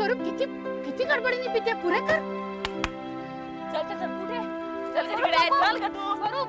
स्वरूप किती किती गडबडीने पिते, पुरे कर. चल चल चल कुठे चल इकडे चल का तू स्वरूप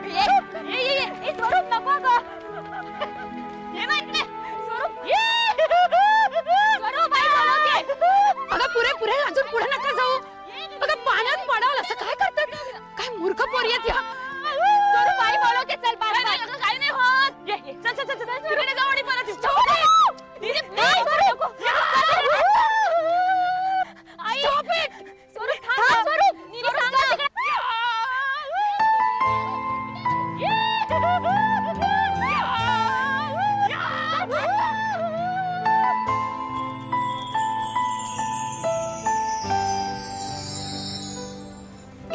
ये स्वरूप नको ग ये ना इकडे स्वरूप ये स्वरूप आई बोलवते. अगं पुरे पुरे अजून पुढे नका जाऊ. अगं पाण्यात पडाल असं काय करतात, काय मूर्ख पोरी आहेत या. स्वरूप आई बोलवते चल बाहेर. काही नाही होत ये चल चल चल चल तिकडे जाऊ आणि परत आई स्वरूप थांब स्वरूप नीनी सांग ना तिकडे.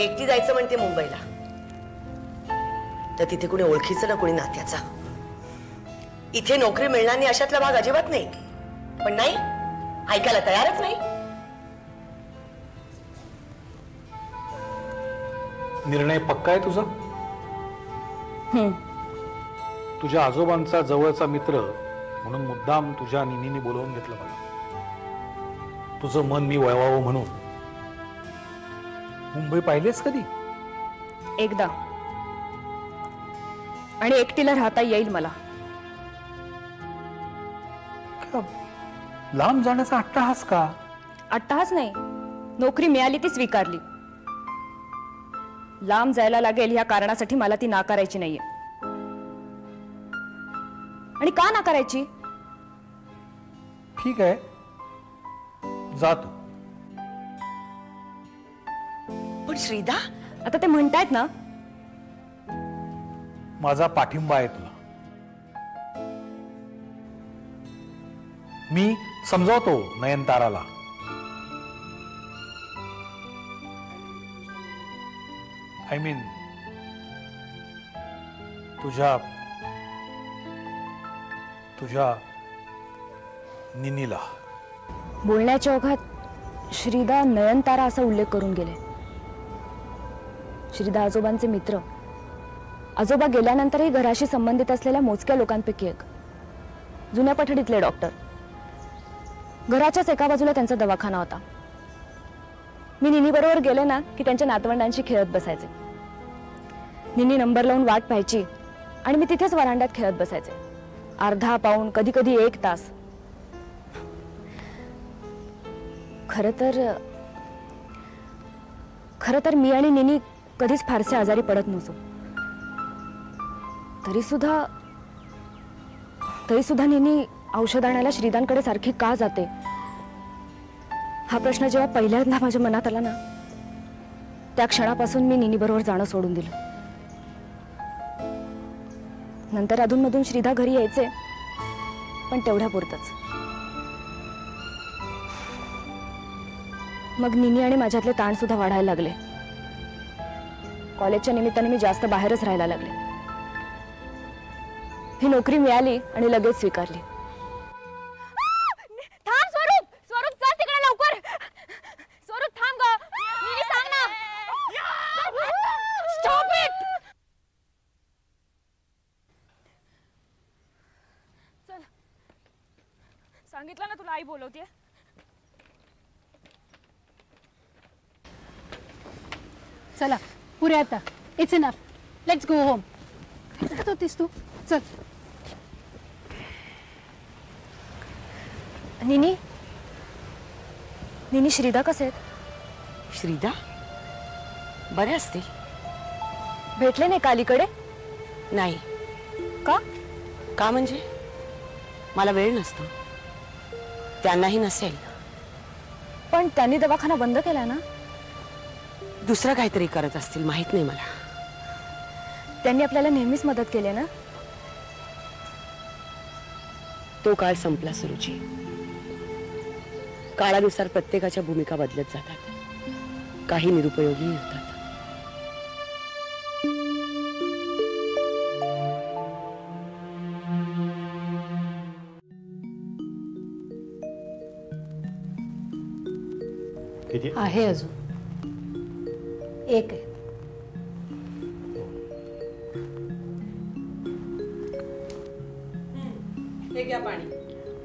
एकटी जायचं म्हणते मुंबईला, तर तिथे कुणी ओळखीचं ना कुणी नात्याचा. इथे नोकरी मिळणार नाही अशातला भाग अजिबात नाही, पण नाही ऐकायला तयारच नाही. निर्णय पक्का आहे तुझा? तुझ्या आजोबांचा जवळचा मित्र म्हणून मुद्दाम तुझ्या निनीने बोलवून घेतलं मला. तुझं मन मी वळवावं म्हणून. मुंबई पाहिलेस कधी? एकदा, आणि एकटीला राहता येईल मला. लांब जाण्याचा अट्टाहास का? अट्टाहास नाही, नोकरी मिळाली ती स्वीकारली. लांब जायला लागेल ह्या कारणासाठी मला ती नाकारायची नाहीये. आणि का नाकारायची? ठीक आहे, जा तू. पण श्रीदा, आता ते म्हणतायत ना, माझा पाठिंबा आहे तुला. मी समजावतो नयनताराला. आय मीन तुझ्या तुझ्या निनीला. बोलण्याच्या ओघात श्रीदा नयनतारा असा उल्लेख करून गेले. श्रीदा आजोबांचे मित्र. आजोबा गेल्यानंतरही घराशी संबंधित असलेल्या मोजक्या लोकांपैकी एक. जुन्या पठडीतले डॉक्टर. घराच्याच एका बाजूला त्यांचा दवाखाना होता. मी निनी बरोबर गेले ना की त्यांच्या नातवंडांशी खेळत बसायचे. निनी नंबर लावून वाट पाहायची आणि मी तिथेच वरांड्यात खेळत बसायचे. अर्धा पाऊण, कधी कधी 1 तास. खरं तर मी आणि निनी कधीच फारसे आजारी पडत नव्हतो. तरी सुद्धा निनी औषध आणायला श्रीदांकडे सारखी का जाते हा प्रश्न जेव्हा पहिल्यांदा माझ्या मनात आला ना, त्या क्षणापासून मी निनी बरोबर जाणं सोडून दिलं. नंतर अधूनमधून श्रीदा घरी यायचे, पण तेवढ्यापुरतच. मग निनी आणि माझ्यातले ताण सुद्धा वाढायला लागले. कॉलेजच्या निमित्ताने मी जास्त बाहेरच राहायला लागले. ही नोकरी मिळाली आणि लगेच स्वीकारली. थांब स्वरूप, स्वरूप चल तिकडे लवकर. स्वरूप थांब ग, नीनी सांग ना. Stop it. चल, सांगितलं ना तुला आई बोलवते. चला पुरे आता. It's enough. Let's go home. काय होतीस तू? चल. निनी श्रीदा कसे आहेत? श्रीदा बरे असतील. भेटले नाही का अलीकडे? नाही. का? का म्हणजे मला वेळ नसतो. त्यांनाही नसेल. पण त्यांनी दवाखाना बंद केला ना? दुसरं काहीतरी करत असतील, माहित नाही मला. त्यांनी आपल्याला नेहमीच मदत केली ना? तो काळ संपला सुरुची. काळानुसार प्रत्येकाच्या भूमिका बदलत जातात. काही निरुपयोगी होतात. आहे अजून एक आहे. हे घ्या पाणी.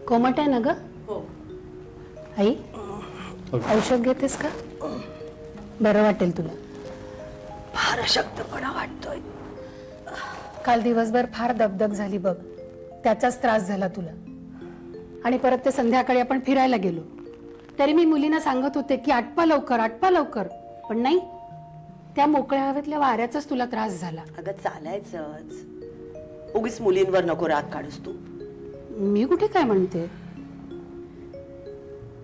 कोमट आहे ना ग? हो. आई औषध घेतेस का? बरं वाटेल तुला. फार अशक्तपणा वाटतोय. काल दिवसभर फार दगदग झाली बघ, त्याचाच त्रास झाला तुला. आणि परत ते संध्याकाळी आपण फिरायला गेलो, तरी मी मुलींना सांगत होते की आटपा लवकर, पण नाही, त्या मोकळ्या हवेतल्या वाऱ्याचाच तुला त्रास झाला. अगं चालायचंच, उगीच मुलींवर नको राग काढूस तू. मी कुठे काय म्हणते.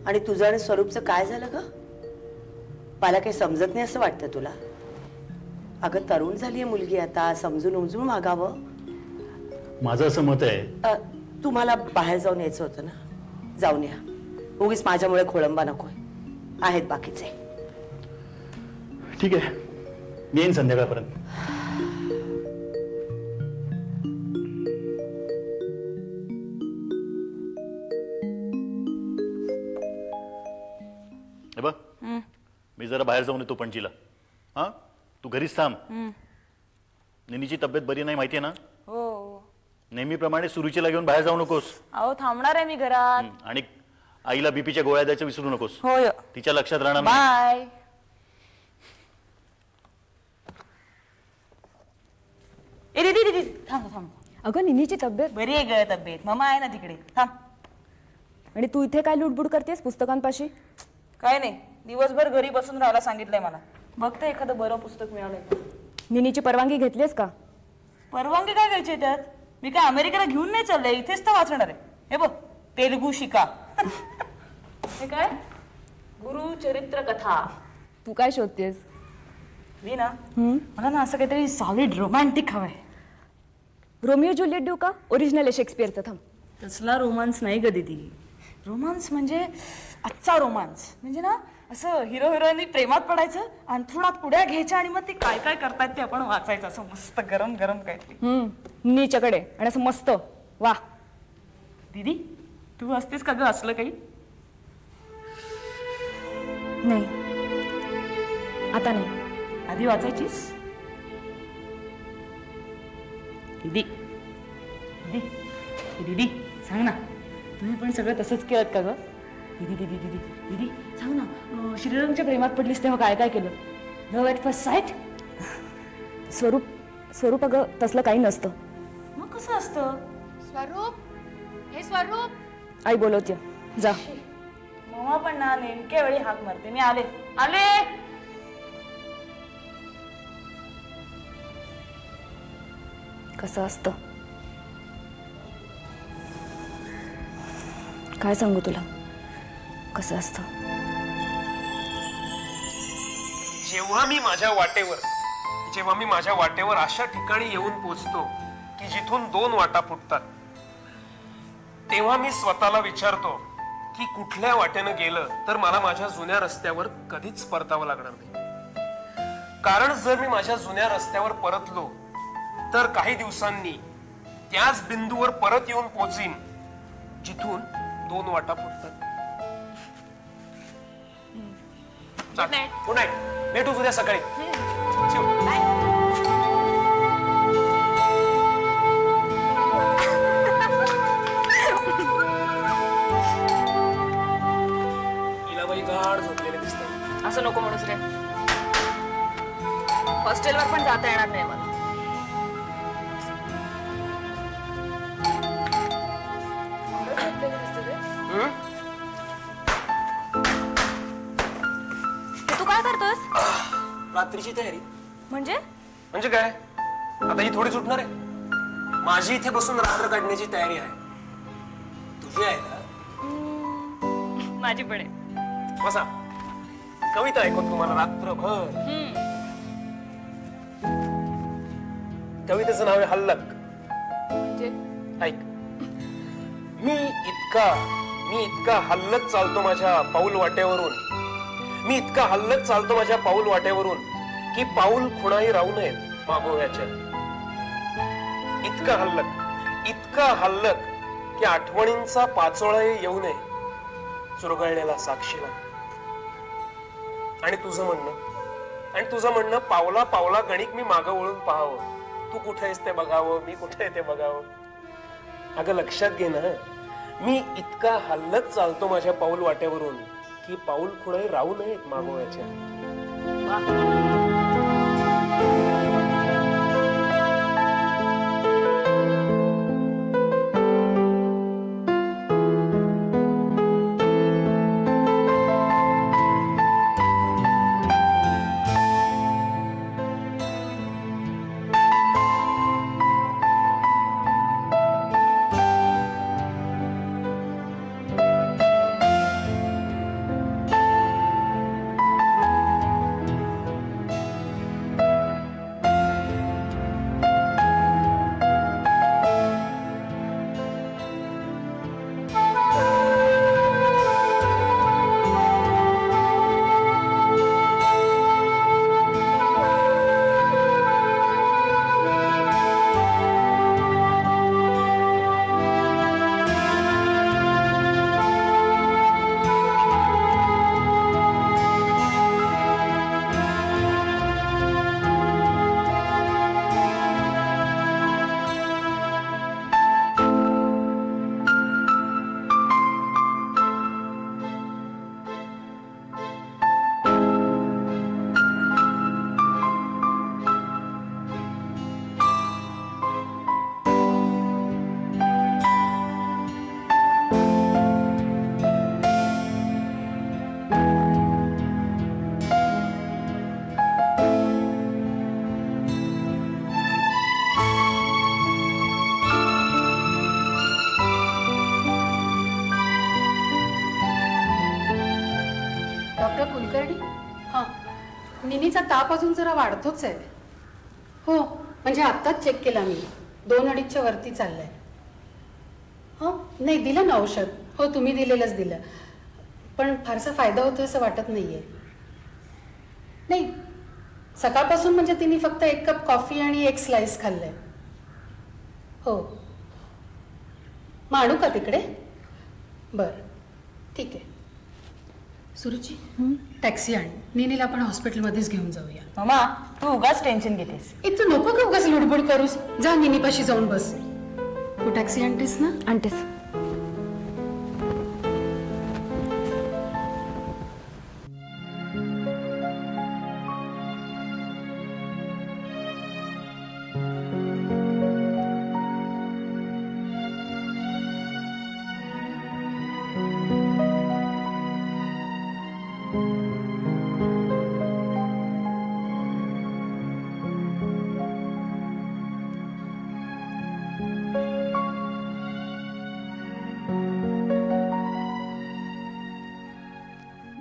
आणि तुझं आणि स्वरूपचं काय झालं ग? मला काही समजत नाही असं वाटतं तुला? अगं तरुण झालीये मुलगी आता, समजून उमजून वागावं. माझं असं मत आहे, तुम्हाला बाहेर जाऊन यायचं होतं ना, जाऊन या. उगीच माझ्यामुळे खोळंबा नकोय, आहेत बाकीचे. ठीक आहे, मी येईन संध्याकाळपर्यंत. हे बघ, मी जरा बाहेर जाऊन येतो पणजीला. हा, तू घरीच थांब. निनीची तब्येत बरी नाही माहितीये ना? हो. नेहमीप्रमाणे सुरुचीला घेऊन बाहेर जाऊ नकोस. अहो थांबणार आहे मी घरात. आणि आईला बीपीच्या गोळ्या द्यायच्या विसरू नकोस. होय. तिच्या लक्षात राहणार नाही. बाय. ए दीदी थांब. अगं निनीची तब्येत बरी आहे ग तब्येत, मामा आहे ना तिकडे, थांब. आणि तू इथे काय लुडबुड करतेस पुस्तकांपाशी? काय नाही, दिवसभर घरी बसून राहायला सांगितलंय मला. बघते एखादं बरं पुस्तक मिळालंय. निनीची परवानगी घेतलीस का? परवानगी काय घ्यायची त्यात? मी काय अमेरिकेला घेऊन नाही चाललंय, इथेच तर वाचणार आहे. हे बघ, तेलुगू शिका. हे काय? गुरु चरित्र कथा. तू काय शोधतेस? मी ना, मला ना असं काहीतरी सॉलिड रोमॅन्टिक हवंय. रोमिओ ज्युलियट देऊ का? ओरिजिनल आहे शेक्सपियरचं. थांब. तसला रोमांस नाही ग दीदी. रोमांस म्हणजे आजचा रोमांस म्हणजे ना, असं हिरो हिरोईननी प्रेमात पडायचं, अंथरुणात पुड्या घ्यायच्या आणि मग ते काय काय करतायत ते आपण वाचायचं. असं मस्त गरम गरम काहीतरी. निनीच्याकडे आणि असं मस्त. वा दीदी, तू असतेस का ग असलं काही? नाही, आता नाही. आधी वाचायचीस? दीदी दीदी दीदी सांग ना, तुम्ही पण सगळं तसंच केलं का ग? दीदी दीदी दीदी दीदी सांग ना, श्रीरंगच्या प्रेमात पडलीस तेव्हा काय काय केलं? Love at first sight? स्वरूप अगं तसलं काही नसतं. मग कसं असतं? स्वरूप, आई बोलवते, जा. मम्मा पण ना नेमक्या वेळी हाक मारते. मी आले. कसं असतं काय सांगू तुला, कसं असतं. जेव्हा मी माझ्या वाटेवर अशा ठिकाणी येऊन पोचतो की जिथून दोन वाटा फुटतात, तेव्हा मी स्वतःला विचारतो की कुठल्या वाटेनं गेलं तर मला माझ्या जुन्या रस्त्यावर कधीच परतावं लागणार नाही. कारण जर मी माझ्या जुन्या रस्त्यावर परतलो तर काही दिवसांनी त्याच बिंदूवर परत येऊन पोचीन जिथून दोन वाटा फुटतात. Good night. भेटू उद्या सकाळी. इलाबाई गाढ झोपलेले दिसतात. असं नको म्हणूस रे. हॉस्टेलवर पण जाता येणार नाही मला. तू काय करतोस? रात्रीची तयारी. म्हणजे काय, आता ही थोडी सुटणार आहे. माझी इथे बसून रात्र काढण्याची तयारी आहे. तुझी आहे ना? माझी पण आहे. बसा, कविता ऐकत तुम्हाला रात्रभर. कवितेचं नाव आहे हल्लक. ऐक. मी इतका हल्लत चालतो माझ्या पाऊल वाटेवरून की पाऊल खुणाही राहू नयेत मागोव्याच्या. इतका हल्लक की आठवणींचा पाचोळाही येऊ नये चुरगळलेला साक्षीला. आणि तुझं म्हणणं पावला पावला गणिक मी मागं वळून पाहावं. तू कुठे आहेस ते बघावं, मी कुठे आहे ते बघावं. अगं लक्षात घे ना, मी इतका हल्लत चालतो माझ्या पाऊल वाटेवरून ही पाऊल खुणाई राहू नयेत मागोव्याच्या. डॉक्टर कुलकर्णी, हां, निनीचा ताप अजून जरा वाढतोच आहे. हो, म्हणजे आत्ताच चेक केला मी, 2-2.5च्या वरती चाललंय. हो, नाही दिलं ना औषध. हो, तुम्ही दिलेलंच दिलं, पण फारसा फायदा होतो असं वाटत नाहीये. नाही, सकाळपासून म्हणजे तिने फक्त 1 कप कॉफी आणि 1 स्लाइस खाल्लंय. हो, मग आणू का तिकडे? बरं, ठीक आहे. सुरुची, टॅक्सी आण, निनीला आपण हॉस्पिटलमध्येच घेऊन जाऊया. मामा, तू उगाच टेन्शन घेतेस. तू नको का उगाच लुडबुड करूस. जा निनीपाशी जाऊन बस. तू टॅक्सी आणतेस ना? आणतेस.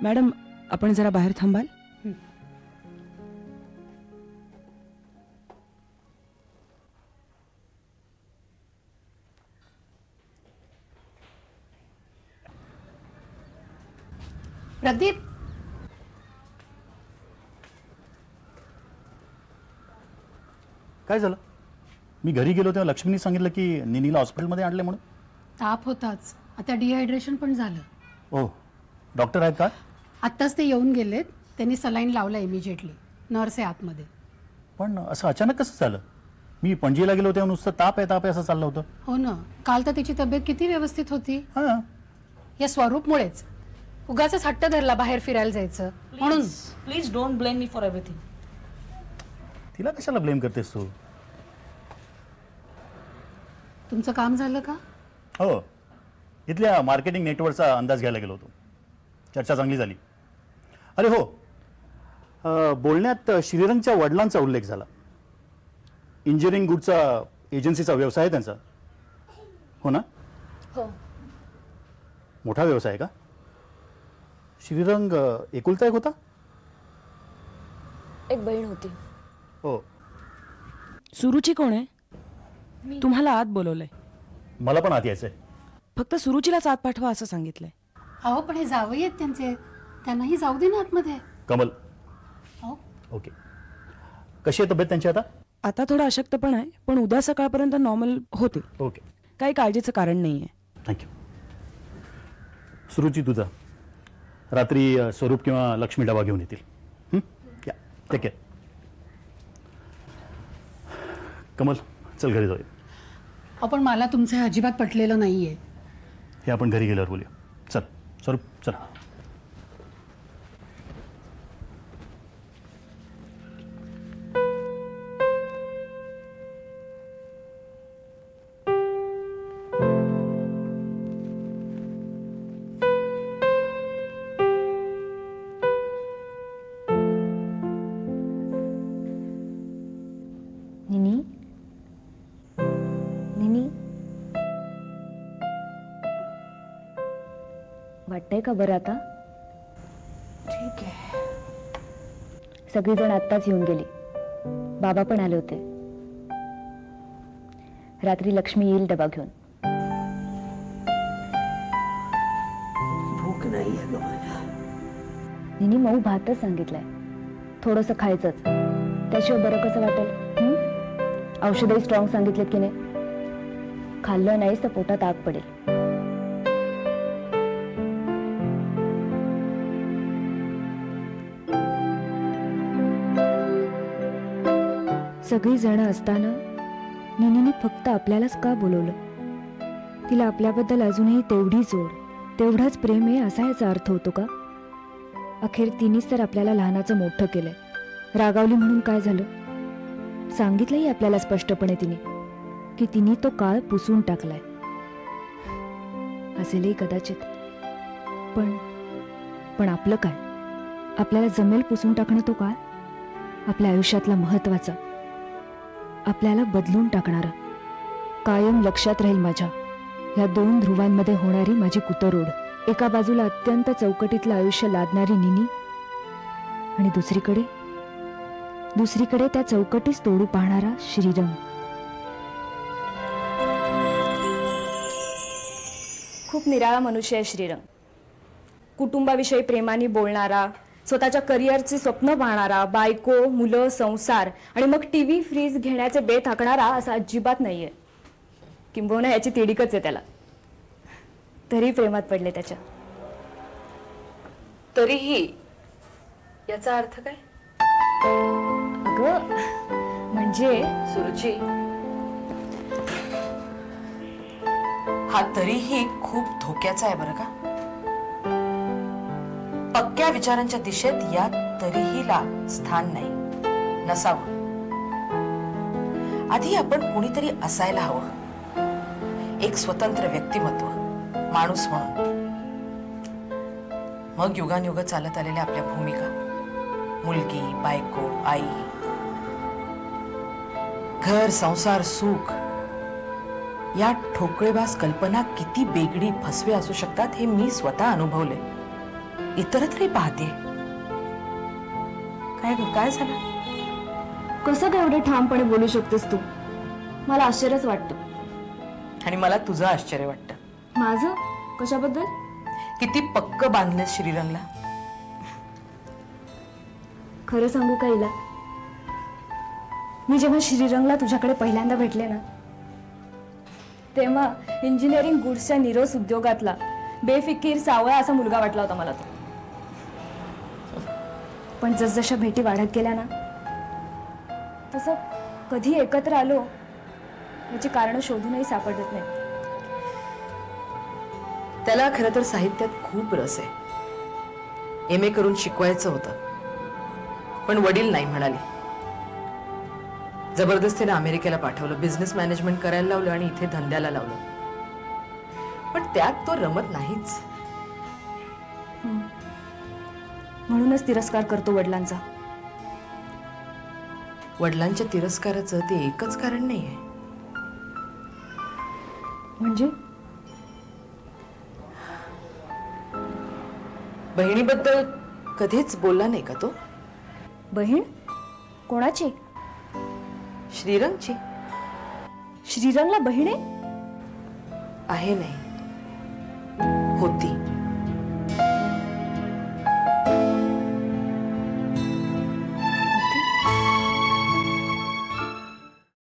मॅडम, आपण जरा बाहेर थांबाल? प्रदीप, काय झालं? मी घरी गेलो तेव्हा लक्ष्मीनी सांगितलं की निनीला हॉस्पिटलमध्ये आणले म्हणून. ताप होताच, आता डिहायड्रेशन पण झालं. ओ, डॉक्टर आहेत का? आत्ताच ते येऊन गेलेत. त्यांनी सलाईन लावला इमिजिएटली. नर्स आहे आतमध्ये. पण असं अचानक कसं झालं? मी पणजीला गेलो तेव्हा नुसतं ताप आहे असं चाललं होतं. हो ना, काल तर तिची तब्येत किती व्यवस्थित होती. हां, या स्वरूपमुळेच उगाच हट्ट धरला बाहेर फिरायला जायचं म्हणून. Please don't blame me for everything. तिला कशाला ब्लेम करतेस तू? तुमचं काम झालं का? हो, इथल्या मार्केटिंग नेटवर्कचा अंदाज घ्यायला गेलो होतो. चर्चा चांगली झाली. अरे हो, बोलण्यात श्रीरंगच्या वडिलांचा उल्लेख झाला. इंजिनिअरिंग गुडचा एजन्सीचा व्यवसाय आहे त्यांचा, हो ना? हो. मोठा व्यवसाय आहे का? श्रीरंग एकुलता एक होता? एक बहीण होती. हो. सुरुची कोण आहे? तुम्हाला आत बोलवलंय. मला पण आत यायचंय. फक्त सुरुचीलाच आत पाठवा असं सांगितलंय. अहो, पण हे जावई आहेत त्यांचे, त्यांनाही जाऊ दे ना आतमध्ये. कमल. हो. ओके. कशी आहे तब्येत त्यांची आता? आता थोडा अशक्तपण आहे, पण उद्या सकाळपर्यंत नॉर्मल होते. ओके. काही काळजीचं कारण नाहीये. थँक्यू. सुरुची, तुझा रात्री स्वरूप किंवा लक्ष्मी डबा घेऊन येतील. या, टेक केअर. कमल, चल घरी जाऊया. आपण मला तुमचं हे अजिबात पटलेलं नाहीये. हे आपण घरी गेल्यावर बोलूया. चल स्वरूप, चल. वाटतंय का बरं आता? ठीक आहे. सगळीजण आत्ताच येऊन गेली. बाबा पण आले होते. रात्री लक्ष्मी येईल डबा घेऊन. भूक नाही आहे ग मला. निनी मऊ भातच सांगितलाय. थोडंसं खायचंच, त्याशिवाय बरं कसं वाटेल? औषधही स्ट्रॉंग सांगितलेत की नाही? खाल्लं नाहीस तर पोटात आग पडेल. सगळी जण असताना निनीने फक्त आपल्यालाच का बोलवलं? तिला आपल्याबद्दल अजूनही तेवढीच ओढ, तेवढाच प्रेम आहे असा याचा अर्थ होतो का? अखेर तिनेच तर आपल्याला लहानाचं मोठं केलंय. रागावली म्हणून काय झालं? सांगितलंही आपल्याला स्पष्टपणे तिने की तिने तो काळ पुसून टाकलाय. असेलही कदाचित, पण आपलं काय? आपल्याला जमेल पुसून टाकणं तो काळ? आपल्या आयुष्यातला महत्वाचा, आपल्याला बदलून टाकणारा, कायम लक्षात राहील माझ्या या 2 ध्रुवांमध्ये होणारी माझी कुतरोड. एका बाजूला अत्यंत चौकटीतलं आयुष्य लादणारी निनी आणि दुसरीकडे त्या चौकटीस तोडू पाहणारा श्रीरंग. खूप निराळा मनुष्य आहे श्रीरंग. कुटुंबाविषयी प्रेमाने बोलणारा, स्वतःच्या करिअरचे स्वप्न पाहणारा, बायको, मुलं, संसार आणि मग टीव्ही, फ्रीज घेण्याचे बेत आखणारा असा अजिबात नाहीये. किंबहुना याची तिडीकच आहे त्याला. तरी प्रेमात पडले त्याच्या. तरीही याचा अर्थ काय? अगं म्हणजे सुरुची, हा तरीही खूप धोक्याचा आहे बरं का. पक्क्या विचारांच्या दिशेत या तरीहीला स्थान नाही, नसावं. आधी आपण कोणीतरी असायला हवं, एक स्वतंत्र व्यक्तिमत्व, माणूस म्हणून. मग युगानुयुग चालत आलेल्या आपल्या भूमिका, मुलगी, बायको, आई, घर, संसार, सुख, या ठोकळेबाज कल्पना किती बेगडी, फसवे असू शकतात हे मी स्वतः अनुभवले. इतरत्रही पाहते. काय झालं? कसं काय एवढे ठामपणे बोलू शकतेस तू? मला आश्चर्यच वाटतं. आणि मला तुझं आश्चर्य वाटतं. माझं? कशाबद्दल? किती पक्क बांधले श्रीरंगला. खरं सांगू का हिला, मी जेव्हा श्रीरंगला तुझ्याकडे पहिल्यांदा भेटले ना, तेव्हा इंजिनिअरिंग गुड्सच्या निरोस उद्योगातला बेफिकीर, सावळा असा मुलगा वाटला होता मला तो. पण जसजशा भेटी वाढत गेल्या ना, तसं कधी एकत्र आलो याची कारण शोधूनही सापडत नाही. त्याला खरं तर साहित्यात खूप रस आहे. MA करून शिकवायचं होतं, पण वडील नाही म्हणाले. जबरदस्तीने अमेरिकेला पाठवलं, बिझनेस मॅनेजमेंट करायला लावलं आणि इथे धंद्याला लावलं. पण त्यात तो रमत नाहीच. म्हणूनच तिरस्कार करतो वडिलांचा. वडिलांच्या तिरस्काराचं ते एकच कारण नाहीये. म्हणजे बहिणीबद्दल कधीच बोलला नाही का तो? बहीण? कोणाची? श्रीरंगची. श्रीरंगला बहीण आहे? आहे नाही, होती.